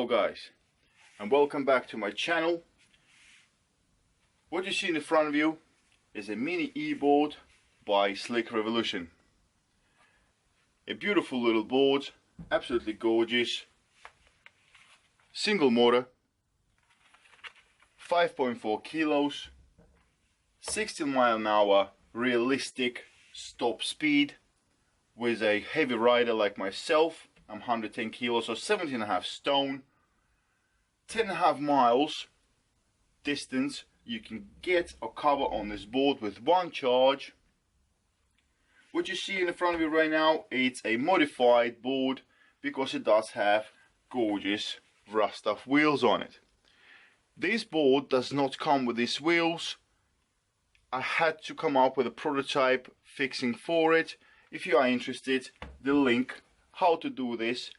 Hello guys, and welcome back to my channel. What you see in the front of you is a mini e-board by Slick Revolution. A beautiful little board, absolutely gorgeous, single motor, 5.4 kilos, 60 mile an hour realistic stop speed. With a heavy rider like myself, I'm 110 kilos or 17.5 stone. 10.5 miles distance you can get or cover on this board with one charge. What you see in front of you right now, it's a modified board because it does have gorgeous rust off wheels on it. This board does not come with these wheels. I had to come up with a prototype fixing for it. If you are interested, the link how to do this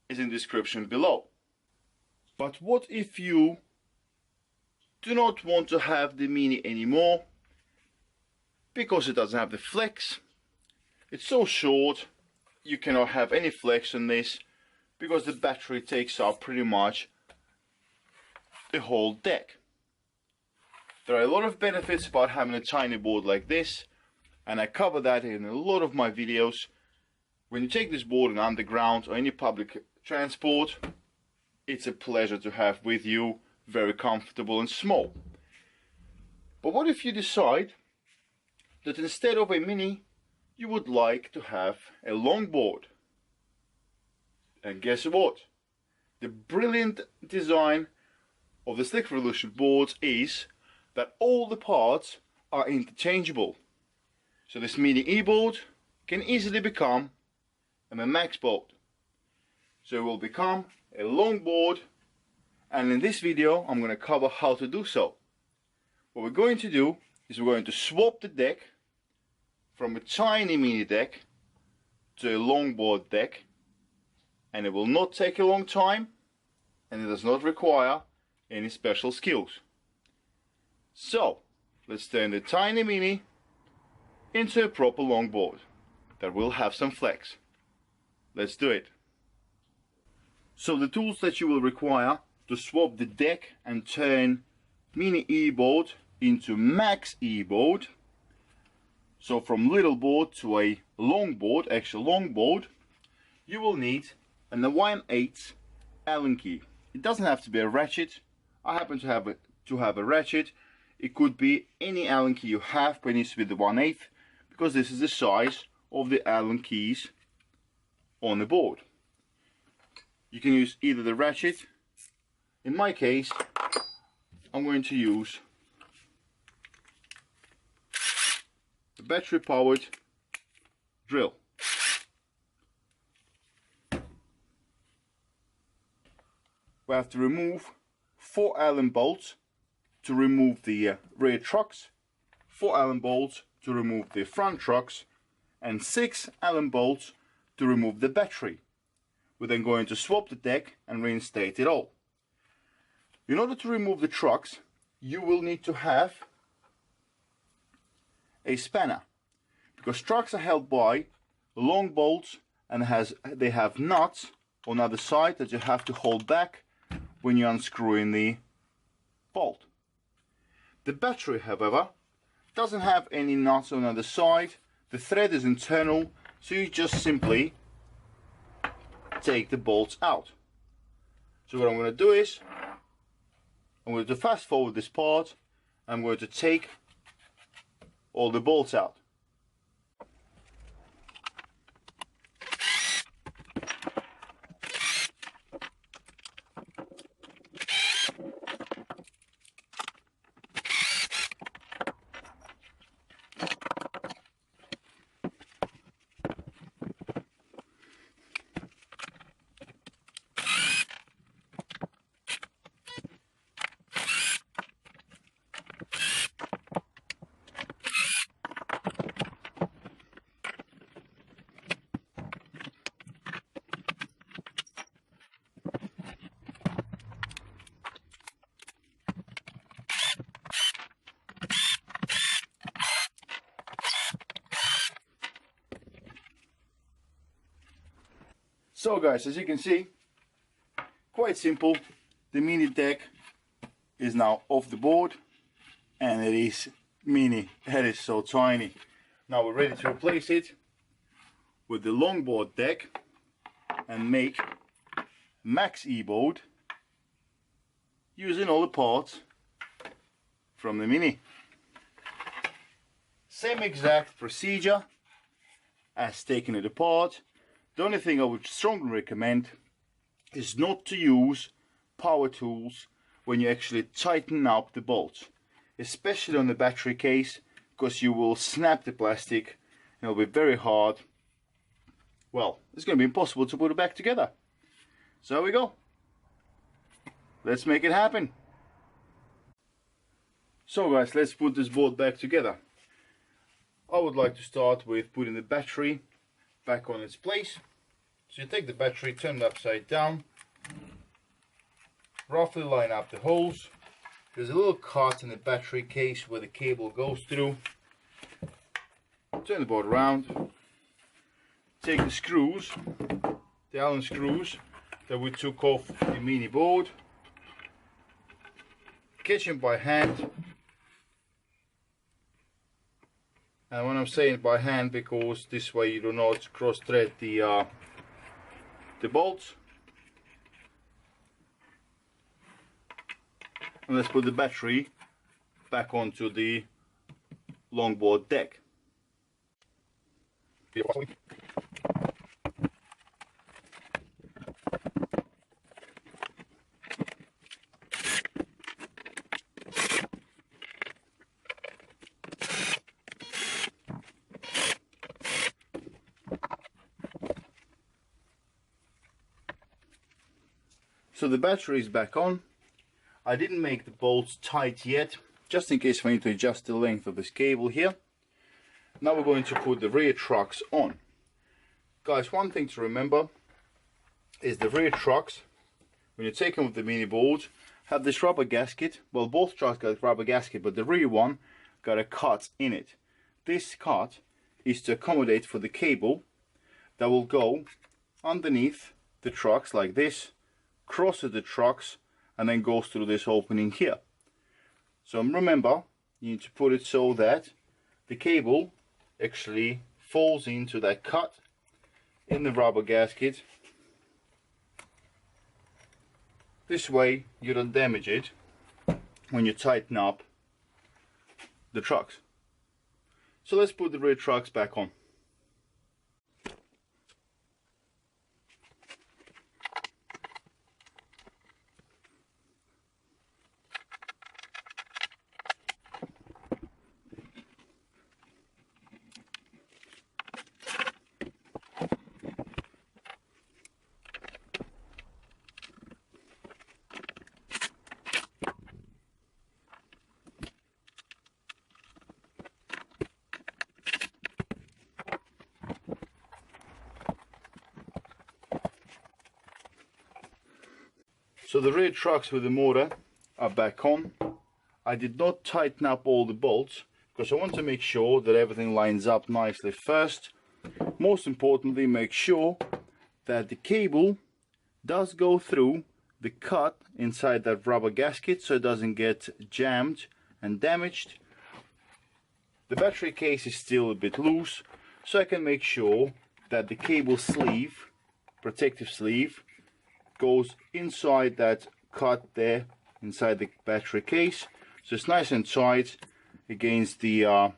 is in the description below. But what if you do not want to have the Mini anymore because it doesn't have the flex? It's so short, you cannot have any flex on this because the battery takes up pretty much the whole deck. There are a lot of benefits about having a tiny board like this, and I cover that in a lot of my videos. When you take this board in underground or any public transport, it's a pleasure to have with you, very comfortable and small. But what if you decide that instead of a Mini you would like to have a longboard? And guess what? The brilliant design of the Slick Revolution boards is that all the parts are interchangeable. So this Mini e-board can easily become a max board. So it will become a longboard, and in this video I'm going to cover how to do so. What we're going to do is we're going to swap the deck from a tiny mini deck to a longboard deck, and it will not take a long time and it does not require any special skills. So let's turn the tiny mini into a proper longboard that will have some flex. Let's do it. So the tools that you will require to swap the deck and turn Mini e-board into max e-board, so from little board to a longboard, actual longboard, you will need a 1/8 Allen key. It doesn't have to be a ratchet. I happen to have a ratchet. It could be any Allen key you have, but it needs to be the 1/8 because this is the size of the Allen keys on the board. You can use either the ratchet. In my case, I'm going to use the battery powered drill. We have to remove 4 Allen bolts to remove the rear trucks, 4 Allen bolts to remove the front trucks, and 6 Allen bolts to remove the battery. We're then going to swap the deck and reinstate it all. In order to remove the trucks, you will need to have a spanner, because trucks are held by long bolts and they have nuts on the other side that you have to hold back when you're unscrewing the bolt. The battery, however, doesn't have any nuts on the other side. The thread is internal, so you just simply take the bolts out. So what I'm going to do is I'm going to fast forward this part. I'm going to take all the bolts out. So guys, as you can see, Quite simple. The mini deck is now off the board, and it is mini. It is so tiny. Now we're ready to replace it with the longboard deck and make max e-board using all the parts from the mini. Same exact procedure as taking it apart. The only thing I would strongly recommend is not to use power tools when you actually tighten up the bolts, especially on the battery case, because you will snap the plastic and it'll be very hard. Well, it's going to be impossible to put it back together. So here we go. Let's make it happen. So guys, let's put this board back together. I would like to start with putting the battery back on its place. So you take the battery, turn it upside down, roughly line up the holes. There's a little cut in the battery case where the cable goes through. Turn the board around. Take the screws, the Allen screws that we took off the mini board. Catch them by hand. And when I'm saying by hand, because this way you do not cross thread the bolts. And let's put the battery back onto the longboard deck. So the battery is back on. I didn't make the bolts tight yet, just in case we need to adjust the length of this cable here. Now we're going to put the rear trucks on. Guys, one thing to remember is the rear trucks, when you take them with the mini board, have this rubber gasket. Well, both trucks got a rubber gasket, but the rear one got a cut in it. This cut is to accommodate for the cable that will go underneath the trucks like this, crosses the trucks, and then goes through this opening here. So remember, you need to put it so that the cable actually falls into that cut in the rubber gasket. This way you don't damage it when you tighten up the trucks. So let's put the rear trucks back on. So the rear trucks with the motor are back on. I did not tighten up all the bolts because I want to make sure that everything lines up nicely first. Most importantly, make sure that the cable does go through the cut inside that rubber gasket so it doesn't get jammed and damaged. The battery case is still a bit loose, so I can make sure that the cable sleeve, protective sleeve, goes inside that cut there, inside the battery case, so it's nice and tight against the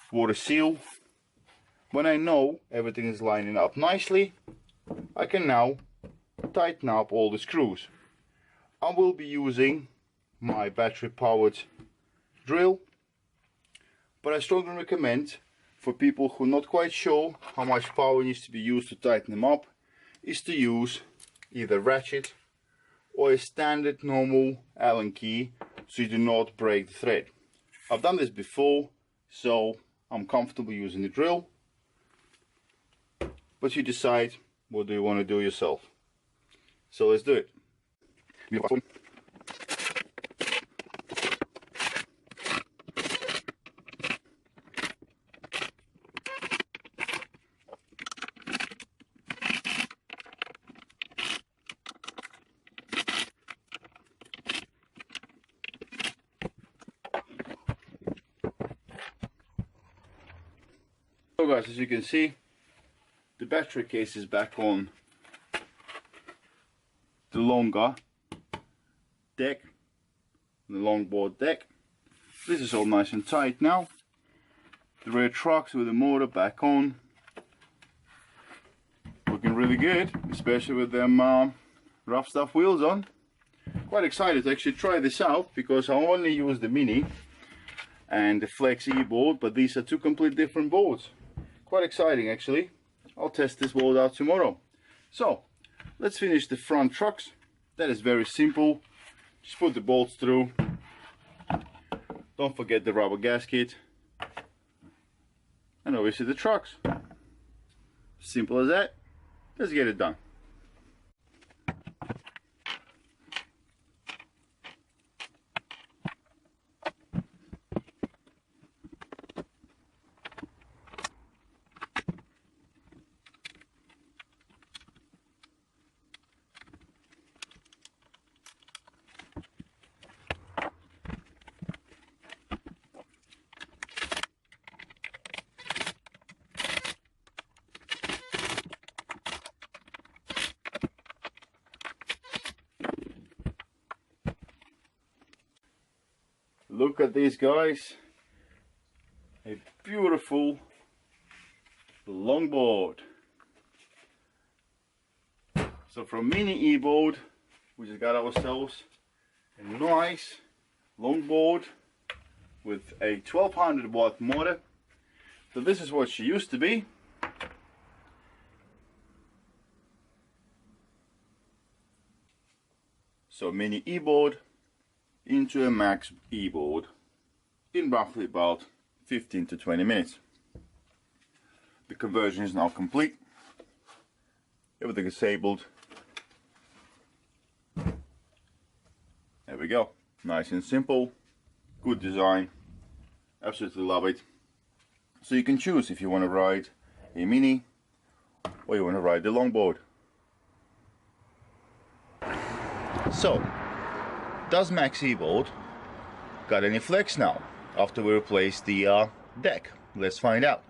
water seal. When I know everything is lining up nicely, I can now tighten up all the screws. I will be using my battery powered drill, but I strongly recommend for people who are not quite sure how much power needs to be used to tighten them up, is to use either ratchet or a standard normal Allen key so you do not break the thread. I've done this before, so I'm comfortable using the drill, but you decide what do you want to do yourself. So let's do it. So guys, as you can see, the battery case is back on the longer deck, the longboard deck. This is all nice and tight now. The rear trucks with the motor back on, looking really good, especially with them rough stuff wheels on. Quite excited to actually try this out, because I only use the Mini and the Flex e-board, but these are two completely different boards. Quite exciting actually. I'll test this board out tomorrow. So let's finish the front trucks. That is very simple. Just put the bolts through. Don't forget the rubber gasket. And obviously the trucks. Simple as that. Let's get it done. Look at these guys, a beautiful longboard. So from Mini e-board, we just got ourselves a nice longboard with a 1200 watt motor. So this is what she used to be. So Mini e-board into a max e-board in roughly about 15 to 20 minutes. The conversion is now complete. Everything is disabled. There we go. Nice and simple. Good design. Absolutely love it. So you can choose if you want to ride a Mini or you want to ride the longboard. So, does Max e-board got any flex now after we replace the deck? Let's find out.